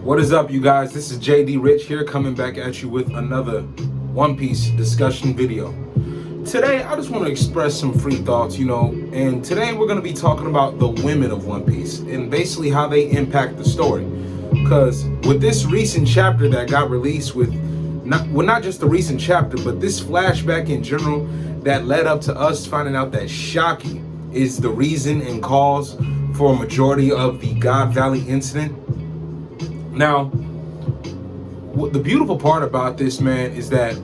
What is up, you guys? This is JD Rich here, coming back at you with another One Piece discussion video. Today, I just want to express some free thoughts, and today we're going to be talking about the women of One Piece and basically how they impact the story. Because with this recent chapter that got released not just the recent chapter, but this flashback in general that led up to us finding out that Shaki is the reason and cause for a majority of the God Valley incident. Now, the beautiful part about this, man, is that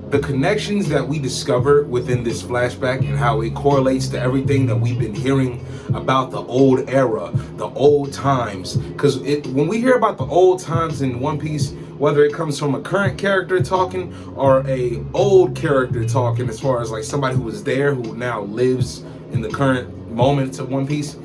the connections that we discover within this flashback and how it correlates to everything that we've been hearing about the old era, the old times. Because when we hear about the old times in One Piece, whether it comes from a current character talking or a old character talking, as far as like somebody who was there who now lives in the current moments of One Piece,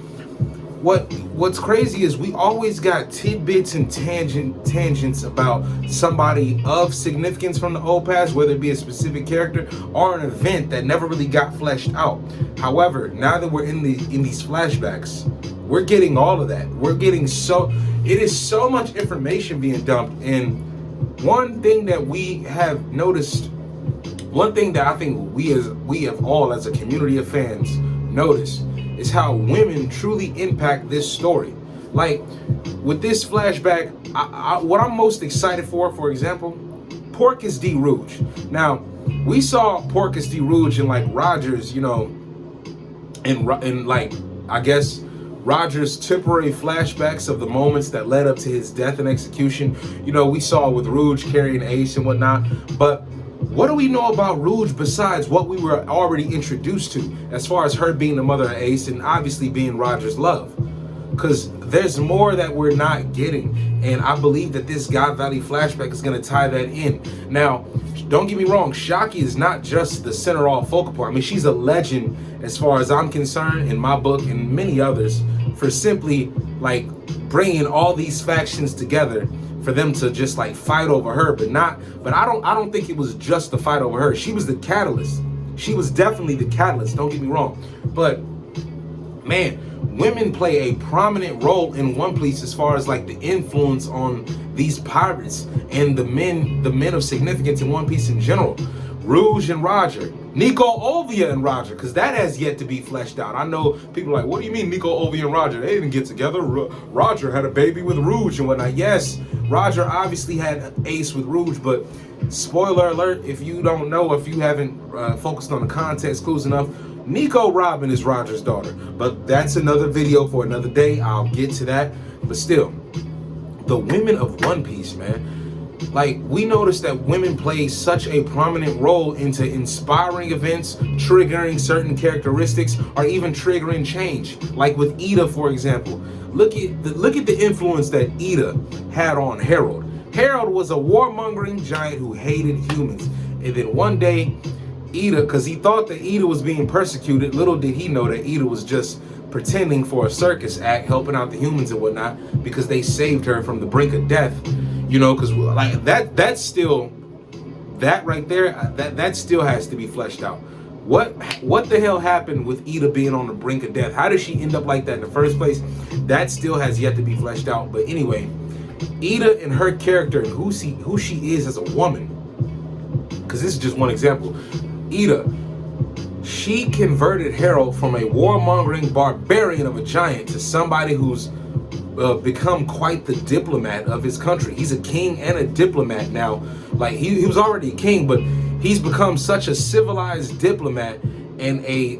What's crazy is we always got tidbits and tangents about somebody of significance from the old past, whether it be a specific character or an event that never really got fleshed out. However, now that we're in these flashbacks, we're getting all of that. It is so much information being dumped. And one thing that we have noticed, one thing that I think we have all as a community of fans noticed, is how women truly impact this story. Like with this flashback, what I'm most excited for example, Porcus D. Rouge. Now, we saw Porcus D. Rouge in like Roger's, in like, I guess, Roger's temporary flashbacks of the moments that led up to his death and execution. We saw with Rouge carrying Ace and whatnot, but what do we know about Rouge besides what we were already introduced to, as far as her being the mother of Ace and obviously being Roger's love? Because there's more that we're not getting, and I believe that this God Valley flashback is going to tie that in. Now, don't get me wrong, Shaki is not just the center all focal point. I mean, she's a legend as far as I'm concerned, in my book and many others, for simply like bringing all these factions together for them to just like fight over her, but I don't think it was just the fight over her. She was the catalyst. She was definitely the catalyst, don't get me wrong. But man, women play a prominent role in One Piece as far as like the influence on these pirates and the men of significance in One Piece in general. Rouge and Roger, Nico, Ovia and Roger, because that has yet to be fleshed out. I know people are like, what do you mean Nico, Ovia and Roger? They didn't get together. Roger had a baby with Rouge and whatnot. Yes, Roger obviously had Ace with Rouge, but spoiler alert, if you don't know, if you haven't focused on the context clues enough, Nico Robin is Roger's daughter. But that's another video for another day. I'll get to that. But still, the women of One Piece, man. Like, we noticed that women play such a prominent role into inspiring events, triggering certain characteristics, or even triggering change. Like with Ida, for example. Look at the influence that Ida had on Harold. Harold was a warmongering giant who hated humans. And then one day, Ida, because he thought that Ida was being persecuted, little did he know that Ida was just pretending for a circus act, helping out the humans and whatnot, because they saved her from the brink of death. Because like that's still, that right there, that still has to be fleshed out. What the hell happened with Ida being on the brink of death? How did she end up like that in the first place? That still has yet to be fleshed out. But anyway, Ida and her character and who she is as a woman, because this is just one example. Ida, she converted Harold from a warmongering barbarian of a giant to somebody who's become quite the diplomat of his country. He's a king and a diplomat now. Like he was already a king, but he's become such a civilized diplomat and a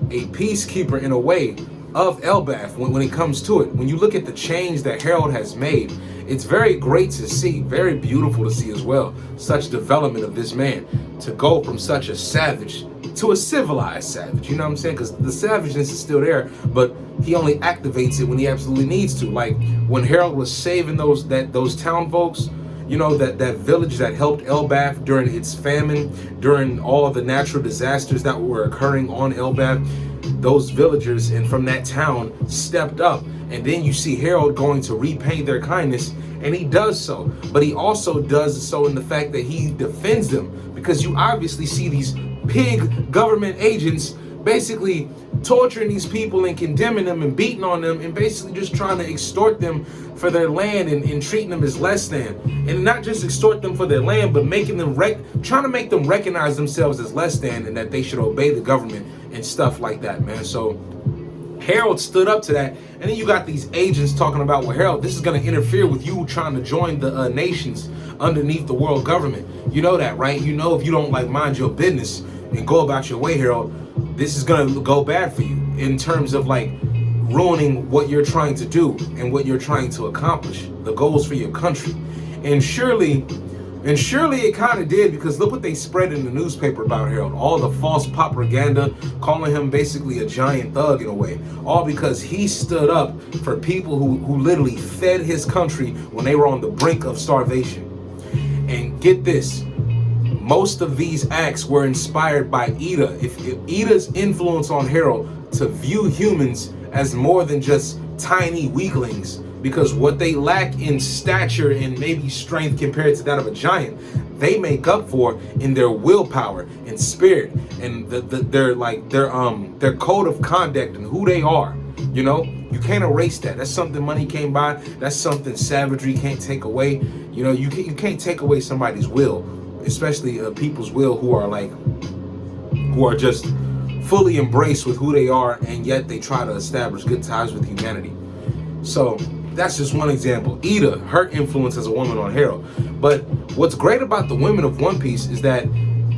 peacekeeper in a way of Elbaf when it comes to it. When you look at the change that Harold has made, it's very great to see, very beautiful to see as well, such development of this man to go from such a savage to a civilized savage, you know what I'm saying? Because the savageness is still there, but he only activates it when he absolutely needs to. Like when Harold was saving those town folks, that village that helped Elbaf during its famine, during all the natural disasters that were occurring on Elbaf, those villagers and from that town stepped up. And then you see Harold going to repay their kindness, and he does so. But he also does so in the fact that he defends them, because you obviously see these pig government agents basically torturing these people and condemning them and beating on them and basically just trying to extort them for their land and treating them as less than. And not just extort them for their land, but making them trying to make them recognize themselves as less than and that they should obey the government and stuff like that, man. So Harold stood up to that. And then you got these agents talking about, well, Harold, this is going to interfere with you trying to join the nations underneath the world government. You know that, right? You know, if you don't like mind your business and go about your way, Harold, this is going to go bad for you in terms of like ruining what you're trying to do and what you're trying to accomplish, the goals for your country. And surely it kind of did, because look what they spread in the newspaper about Harold. All the false propaganda, calling him basically a giant thug in a way. All because he stood up for people who literally fed his country when they were on the brink of starvation. And get this, most of these acts were inspired by Ida. If Ida's influence on Harold to view humans as more than just tiny weaklings, because what they lack in stature and maybe strength compared to that of a giant, they make up for in their willpower and spirit and their code of conduct and who they are. You know, you can't erase that. That's something money came by. That's something savagery can't take away. You know, you can't take away somebody's will, especially people's will who are just fully embraced with who they are, and yet they try to establish good ties with humanity. So that's just one example. Ida, her influence as a woman on Harold. But what's great about the women of One Piece is that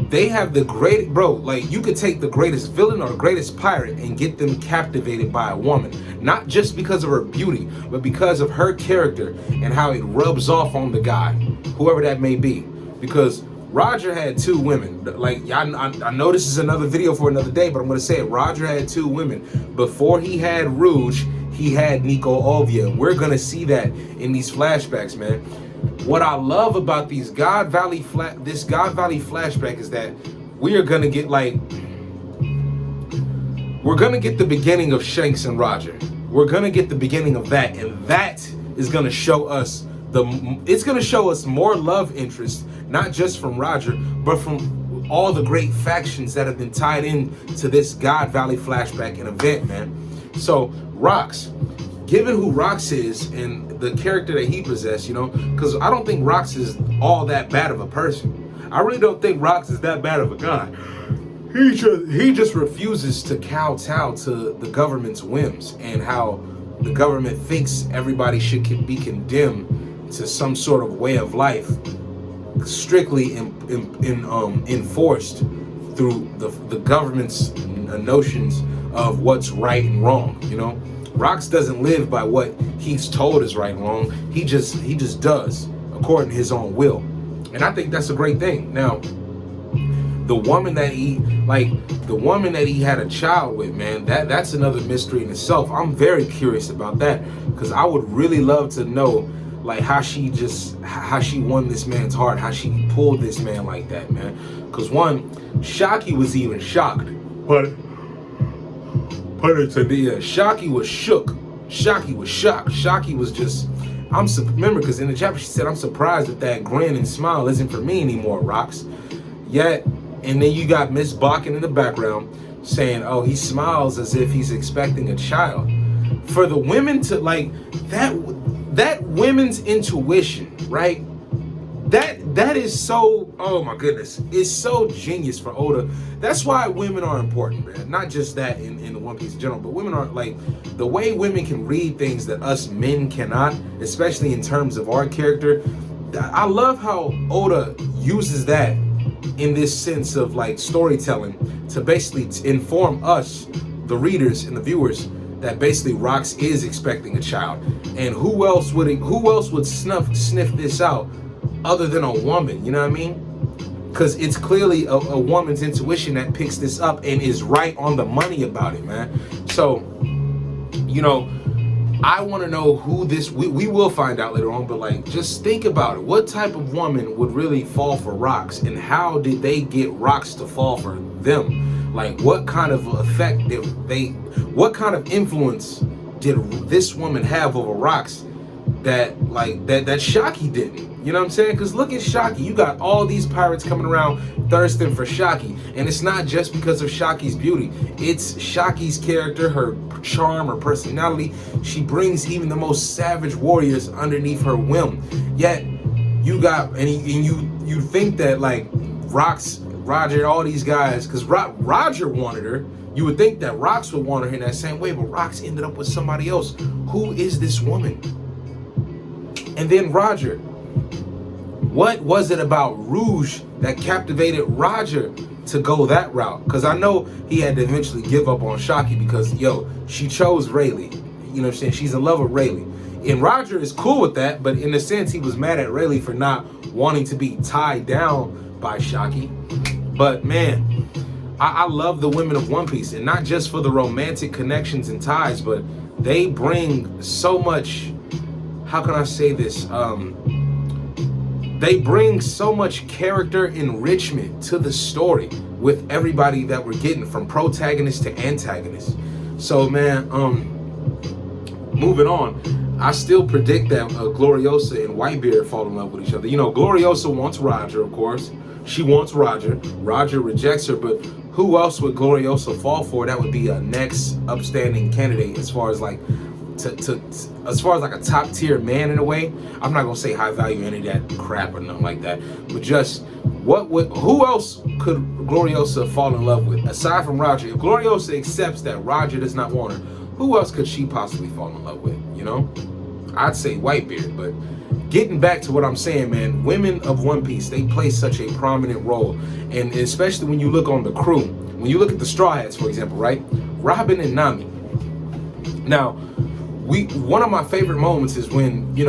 they have the great, bro, like you could take the greatest villain or the greatest pirate and get them captivated by a woman. Not just because of her beauty, but because of her character and how it rubs off on the guy, whoever that may be. Because Roger had two women. Like, I know this is another video for another day, but I'm going to say it. Roger had two women. Before he had Rouge, he had Nico Ovia. We're going to see that in these flashbacks, man. What I love about this God Valley flashback is that we are going to get we're going to get the beginning of Shanks and Roger. We're going to get the beginning of that, and that is going to show us it's going to show us more love interest, not just from Roger, but from all the great factions that have been tied in to this God Valley flashback and event, man. So Rox, given who Rox is and the character that he possessed, you know, because I don't think Rox is all that bad of a person. I really don't think Rox is that bad of a guy. He just refuses to kowtow to the government's whims and how the government thinks everybody should be condemned to some sort of way of life, strictly enforced through the government's notions of what's right and wrong. You know, Rox doesn't live by what he's told is right and wrong. He just does according to his own will, and I think that's a great thing. Now, the woman that he had a child with, man, that's another mystery in itself. I'm very curious about that, because I would really love to know, like, how she won this man's heart, how she pulled this man like that, man. Because one, Shaki was even shocked, but Shaki was shook. Shaki was shocked. Shaki was just, remember, because in the chapter she said, I'm surprised that grin and smile isn't for me anymore, Rox. Yet, and then you got Miss Bakken in the background saying, oh, he smiles as if he's expecting a child. For the women to, like, that women's intuition, right? That is so, oh my goodness, it's so genius for Oda. That's why women are important, man. Not just that in the One Piece in general, but women are, like, the way women can read things that us men cannot, especially in terms of our character. I love how Oda uses that in this sense of, like, storytelling to basically inform us, the readers and the viewers, that basically Rox is expecting a child. And who else would sniff this out other than a woman, you know what I mean? Because it's clearly a woman's intuition that picks this up and is right on the money about it, man. So, you know, I want to know who this, we will find out later on, but, like, just think about it. What type of woman would really fall for Rox, and how did they get Rox to fall for them? Like, what kind of effect what kind of influence did this woman have over Rox that Shaki didn't. You know what I'm saying? Because look at Shaki. You got all these pirates coming around thirsting for Shaki. And it's not just because of Shaki's beauty. It's Shaki's character, her charm, her personality. She brings even the most savage warriors underneath her whim. Yet, you got, and you think that, like, Roger, all these guys, because Roger wanted her. You would think that Rox would want her in that same way, but Rox ended up with somebody else. Who is this woman? And then Roger. What was it about Rouge that captivated Roger to go that route? Because I know he had to eventually give up on Shaki because, she chose Rayleigh. You know what I'm saying? She's in love with Rayleigh. And Roger is cool with that, but in a sense, he was mad at Rayleigh for not wanting to be tied down by Shaki. But man, I love the women of One Piece, and not just for the romantic connections and ties, but they bring so much, how can I say this? They bring so much character enrichment to the story with everybody that we're getting, from protagonist to antagonist. So man, moving on, I still predict that Gloriosa and Whitebeard fall in love with each other. Gloriosa wants Roger, of course. She wants Roger. Roger rejects her, but who else would Gloriosa fall for? That would be a next upstanding candidate as far as like like a top tier man in a way. I'm not gonna say high value any of that crap or nothing like that, but just who else could Gloriosa fall in love with aside from Roger? If Gloriosa accepts that Roger does not want her, who else could she possibly fall in love with? I'd say Whitebeard. But getting back to what I'm saying, man, women of One Piece, they play such a prominent role, and especially when you look on the crew, when you look at the Straw Hats, for example, right? Robin and Nami. Now, one of my favorite moments is when, in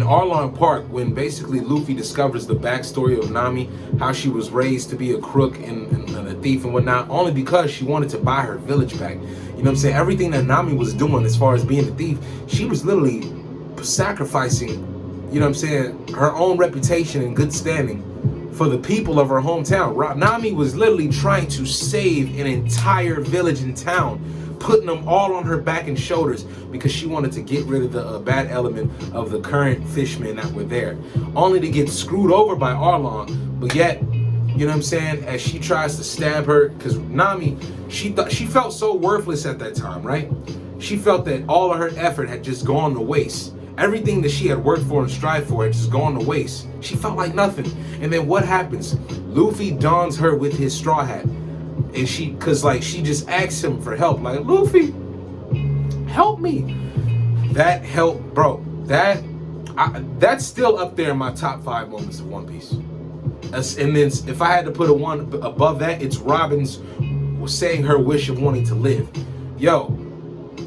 Arlong Park, when basically Luffy discovers the backstory of Nami, how she was raised to be a crook and a thief and whatnot, only because she wanted to buy her village back. You know what I'm saying? Everything that Nami was doing as far as being a thief, she was literally sacrificing, you know what I'm saying, her own reputation and good standing for the people of her hometown. Nami was literally trying to save an entire village and town, putting them all on her back and shoulders because she wanted to get rid of the bad element of the current fishmen that were there, only to get screwed over by Arlong. But yet, you know what I'm saying, as she tries to stab her, because Nami, she felt so worthless at that time, right? She felt that all of her effort had just gone to waste. Everything that she had worked for and strived for had just gone to waste. She felt like nothing. And then what happens? Luffy dons her with his straw hat. And she just asks him for help. Like, Luffy, help me. That help, bro. That's still up there in my top 5 moments of One Piece. And then if I had to put a one above that, it's Robin's saying her wish of wanting to live.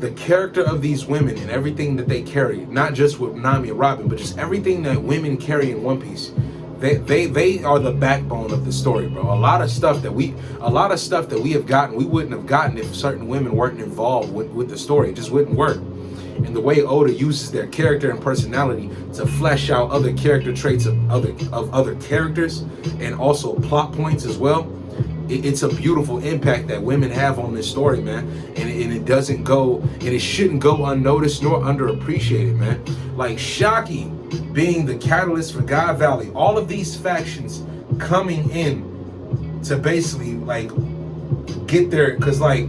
The character of these women and everything that they carry, not just with Nami and Robin, but just everything that women carry in One Piece, they are the backbone of the story, bro. A lot of stuff that we have gotten, we wouldn't have gotten if certain women weren't involved with the story. It just wouldn't work. And the way Oda uses their character and personality to flesh out other character traits of other characters and also plot points as well, it's a beautiful impact that women have on this story, man. And it shouldn't go unnoticed nor underappreciated, man. Like Shaki being the catalyst for God Valley, all of these factions coming in to basically like get there, because like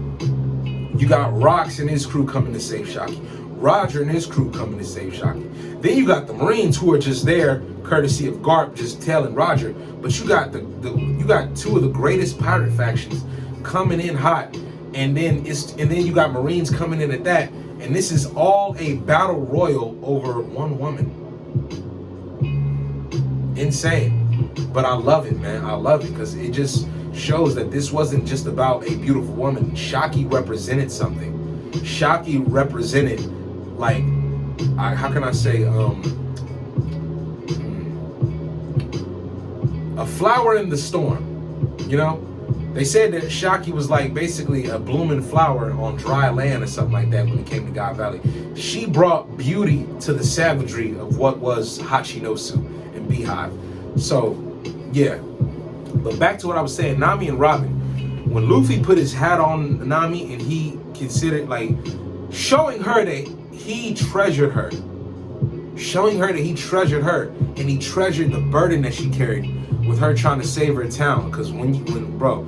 you got Rox and his crew coming to save Shaki, Roger and his crew coming to save Shaki. Then you got the Marines who are just there, courtesy of Garp, just tailing Roger. But you got you got 2 of the greatest pirate factions coming in hot, and then you got Marines coming in at that, and this is all a battle royal over one woman. Insane. But I love it, man. I love it because it just shows that this wasn't just about a beautiful woman. Shaki represented something. Shaki represented, like, how can I say, a flower in the storm. They said that Shaki was like basically a blooming flower on dry land or something like that when it came to God Valley. She brought beauty to the savagery of what was Hachinosu and Beehive. So, yeah. But back to what I was saying, Nami and Robin. When Luffy put his hat on Nami and he considered, like, showing her that he treasured her. showing her that he treasured her, and he treasured the burden that she carried with her trying to save her town. Because bro,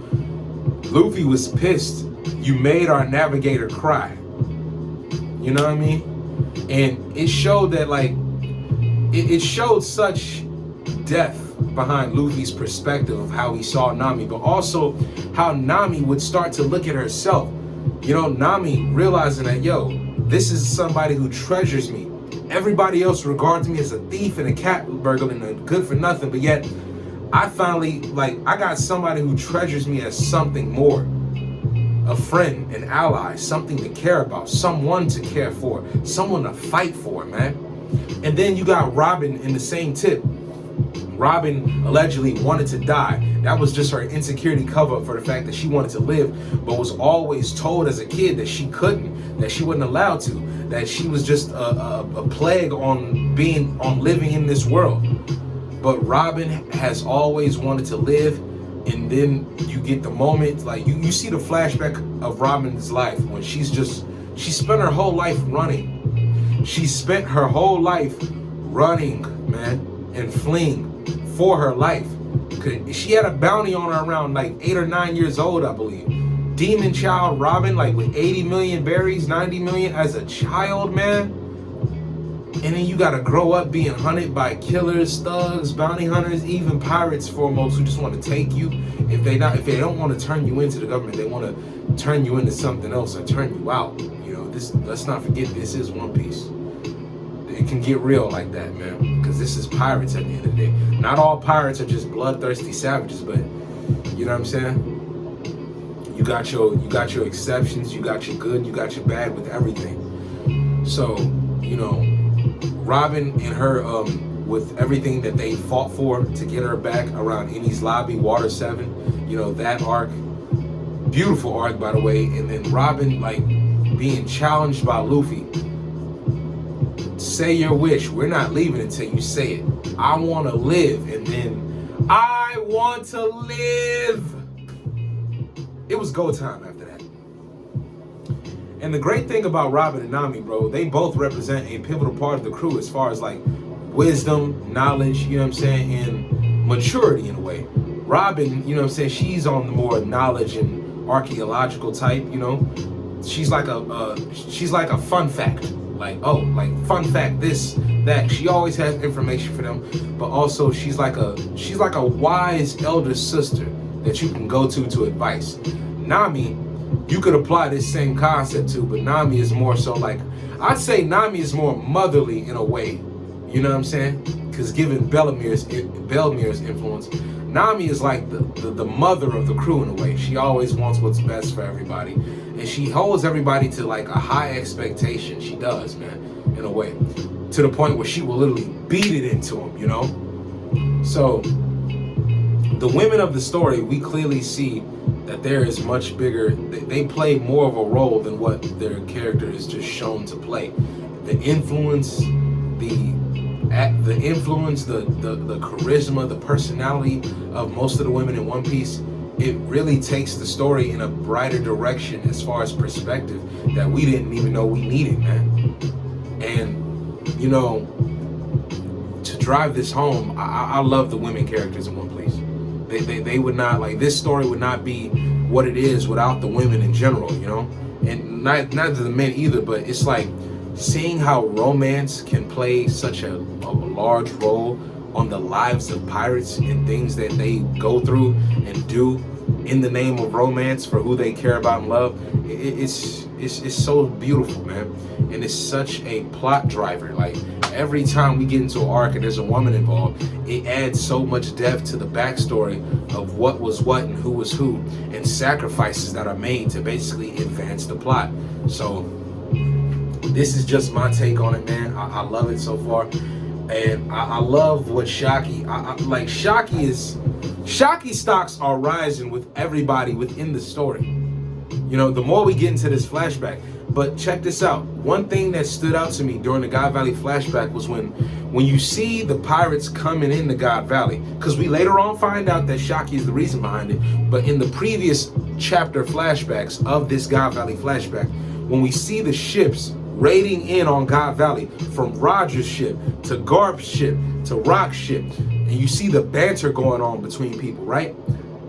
Luffy was pissed. You made our navigator cry. You know what I mean? And it showed that, like, it showed such depth behind Luffy's perspective of how he saw Nami, but also how Nami would start to look at herself. You know, Nami realizing that, yo, this is somebody who treasures me. Everybody else regards me as a thief and a cat burglar and a good for nothing, but yet I finally, like, I got somebody who treasures me as something more. A friend, an ally, something to care about, someone to care for, someone to fight for, man. And then you got Robin in the same tip. Robin allegedly wanted to die. That was just her insecurity cover up for the fact that she wanted to live, but was always told as a kid that she couldn't, that she wasn't allowed to, that she was just a plague on living in this world. But Robin has always wanted to live, and then you get the moment, like you see the flashback of Robin's life when she spent her whole life running. She spent her whole life running, man, and fleeing for her life. She had a bounty on her around like 8 or 9 years old, I believe. Demon Child Robin, like with 80 million berries, 90 million as a child, man. And then you gotta grow up being hunted by killers, thugs, bounty hunters, even pirates foremost, who just want to take you. If they don't want to turn you into the government, they want to turn you into something else or turn you out. You know, let's not forget, this is One Piece. It can get real like that, man, because this is pirates at the end of the day. Not all pirates are just bloodthirsty savages, but you know what I'm saying? You got your exceptions, you got your good, you got your bad with everything. So, you know, Robin and her, with everything that they fought for to get her back around Enies Lobby, Water 7, you know, that arc, beautiful arc, by the way. And then Robin, like, being challenged by Luffy. Say your wish. We're not leaving until you say it. I want to live. And then, I want to live. It was go time after that. And the great thing about Robin and Nami, bro, they both represent a pivotal part of the crew as far as, like, wisdom, knowledge, you know what I'm saying, and maturity in a way. Robin, you know what I'm saying, she's on the more knowledge and archaeological type, you know. She's like a fun fact. Like, oh, like, fun fact, this, that. She always has information for them, but also she's like a wise elder sister that you can go to advice. Nami, you could apply this same concept to, but Nami is more so like, I'd say Nami is more motherly in a way, you know what I'm saying? Because given Bellemere's influence, Nami is like the mother of the crew in a way. She always wants what's best for everybody, and she holds everybody to like a high expectation. She does, man, in a way, to the point where she will literally beat it into them, you know? So the women of the story, we clearly see that there is much bigger, they play more of a role than what their character is just shown to play. The influence, the charisma, the personality of most of the women in One Piece, it really takes the story in a brighter direction as far as perspective that we didn't even know we needed, man. And, you know, to drive this home, I love the women characters in One Piece. They would not, like, this story would not be what it is without the women in general, you know? And not the men either, but it's like seeing how romance can play such a large role on the lives of pirates and things that they go through and do in the name of romance for who they care about and love. It's so beautiful, man. And it's such a plot driver. Like, every time we get into an arc and there's a woman involved, it adds so much depth to the backstory of what was what and who was who, and sacrifices that are made to basically advance the plot. So this is just my take on it, man. I love it so far. And I love what Shaki, like, Shaki stocks are rising with everybody within the story. You know, the more we get into this flashback. But check this out. One thing that stood out to me during the God Valley flashback was when you see the pirates coming into God Valley, because we later on find out that Shaki is the reason behind it. But in the previous chapter flashbacks of this God Valley flashback, when we see the ships raiding in on God Valley, from Roger's ship to Garp's ship to Rock's ship. And you see the banter going on between people, right?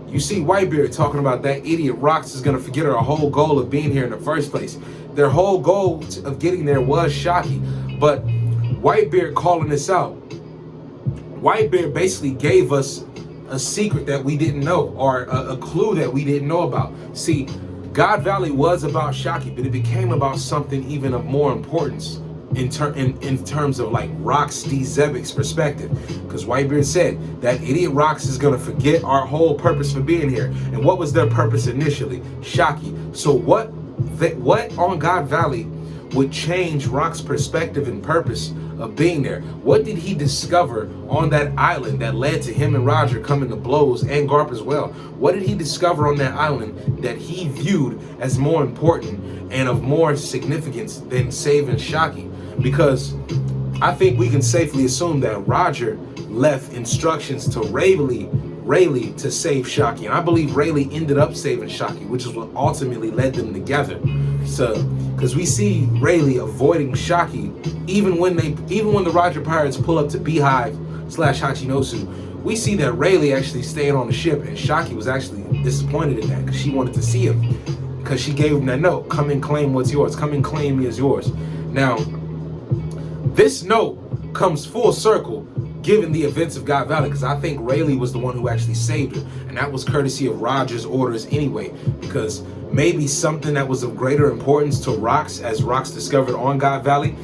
You see Whitebeard talking about that idiot Rox is going to forget our whole goal of being here in the first place. Their whole goal of getting there was Shockey. But Whitebeard calling this out, Whitebeard basically gave us a secret that we didn't know, or a clue that we didn't know about. See, God Valley was about Shockey, but it became about something even of more importance in terms of like Rox D. Zebek's perspective. Because Whitebeard said that idiot Rox is gonna forget our whole purpose for being here. And what was their purpose initially? Shockey. So what on God Valley would change Rock's perspective and purpose of being there? What did he discover on that island that led to him and Roger coming to blows, and Garp as well? What did he discover on that island that he viewed as more important and of more significance than saving Shockey? Because I think we can safely assume that Roger left instructions to Rayleigh to save Shockey, and I believe Rayleigh ended up saving Shockey, which is what ultimately led them together. So, because we see Rayleigh avoiding Shockey, even when the Roger Pirates pull up to Beehive / Hachinosu, we see that Rayleigh actually stayed on the ship, and Shockey was actually disappointed in that because she wanted to see him, because she gave him that note: "Come and claim what's yours. Come and claim me as yours." Now, this note comes full circle given the events of God Valley, because I think Rayleigh was the one who actually saved her, and that was courtesy of Roger's orders anyway, because maybe something that was of greater importance to Rox, as Rox discovered on God Valley,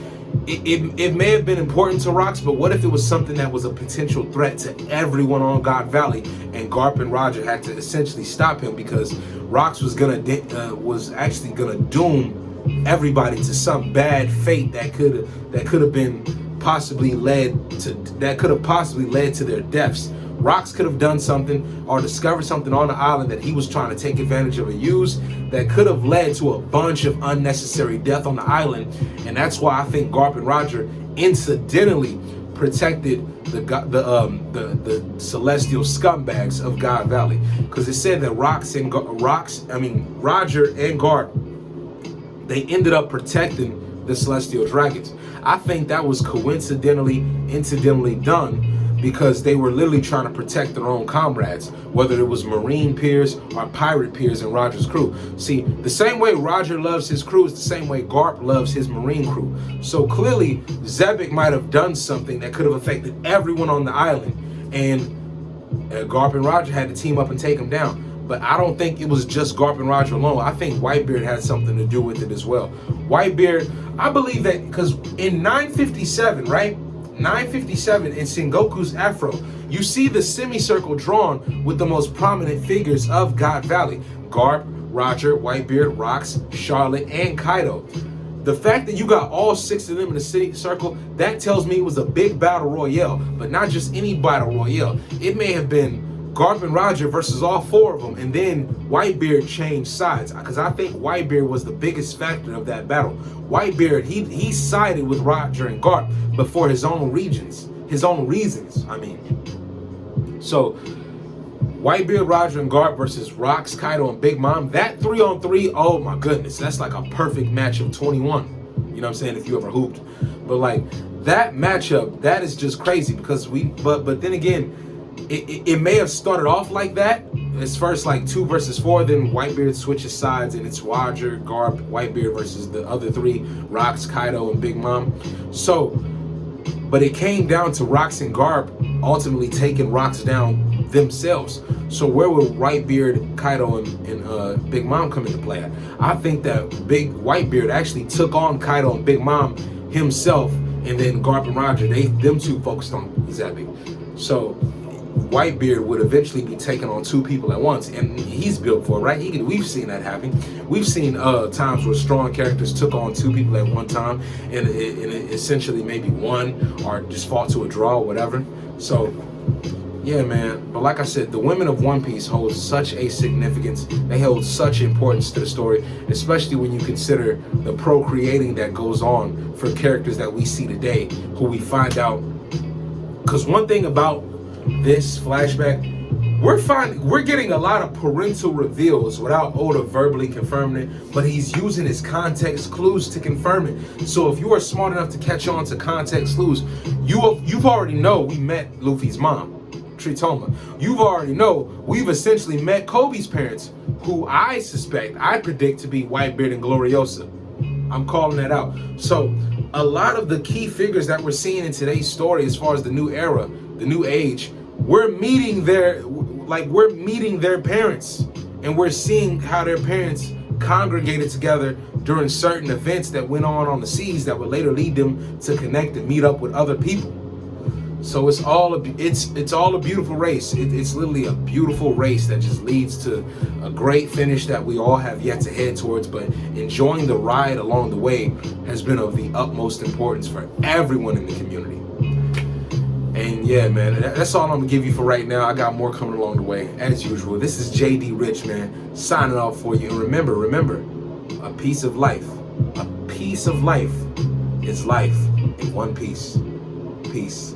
it may have been important to Rox, but what if it was something that was a potential threat to everyone on God Valley, and Garp and Roger had to essentially stop him, because Rox was actually gonna doom everybody to some bad fate that could have possibly led to their deaths. Rox could have done something or discovered something on the island that he was trying to take advantage of or use that could have led to a bunch of unnecessary death on the island. And that's why I think Garp and Roger incidentally protected the celestial scumbags of God Valley, because it said that Roger and Garp, they ended up protecting the celestial dragons. I think that was incidentally done, because they were literally trying to protect their own comrades, whether it was Marine peers or pirate peers in Roger's crew. See, the same way Roger loves his crew is the same way Garp loves his Marine crew. So clearly, Zebek might have done something that could have affected everyone on the island, and Garp and Roger had to team up and take him down. But I don't think it was just Garp and Roger alone. I think Whitebeard had something to do with it as well. Whitebeard, I believe that, because in 957, right? 957 in Sengoku's Afro, you see the semicircle drawn with the most prominent figures of God Valley: Garp, Roger, Whitebeard, Rox, Charlotte, and Kaido. The fact that you got all 6 of them in the circle, that tells me it was a big battle royale, but not just any battle royale. It may have been Garp and Roger versus all 4 of them, and then Whitebeard changed sides, because I think Whitebeard was the biggest factor of that battle. Whitebeard, he sided with Roger and Garp, but for his own reasons. I mean, so Whitebeard, Roger, and Garp versus Rox, Kaido, and Big Mom. That 3-on-3, oh my goodness, that's like a perfect match of 21. You know what I'm saying? If you ever hooped, but like that matchup, that is just crazy, because but then again, it may have started off like that. It's first like 2 versus 4, then Whitebeard switches sides, and it's Roger, Garp, Whitebeard versus the other 3, Rox, Kaido, and Big Mom. So, but it came down to Rox and Garp ultimately taking Rox down themselves. So where would Whitebeard, Kaido, and Big Mom come into play at? I think that Big Whitebeard actually took on Kaido and Big Mom himself, and then Garp and Roger, them 2 focused on Zebek. So Whitebeard would eventually be taking on 2 people at once, and he's built for it, right? We've seen that happen. We've seen times where strong characters took on 2 people at one time, and essentially maybe won or just fought to a draw or whatever. So yeah, man. But like I said, the women of One Piece hold such a significance. They hold such importance to the story, especially when you consider the procreating that goes on for characters that we see today, who we find out. Because one thing about this flashback, we're getting a lot of parental reveals without Oda verbally confirming it, but he's using his context clues to confirm it. So if you are smart enough to catch on to context clues, you've already know we met Luffy's mom, Tritoma. You've already know we've essentially met Kobe's parents, who I predict to be Whitebeard and Gloriosa. I'm calling that out. So a lot of the key figures that we're seeing in today's story, as far as the new era, the new age, we're meeting their parents, and we're seeing how their parents congregated together during certain events that went on the seas that would later lead them to connect and meet up with other people. So it's all a beautiful race. It's literally a beautiful race that just leads to a great finish that we all have yet to head towards. But enjoying the ride along the way has been of the utmost importance for everyone in the community. And yeah, man, that's all I'm gonna give you for right now. I got more coming along the way, as usual. This is JD Rich, man, signing off for you. And remember, a piece of life is life in one piece. Peace.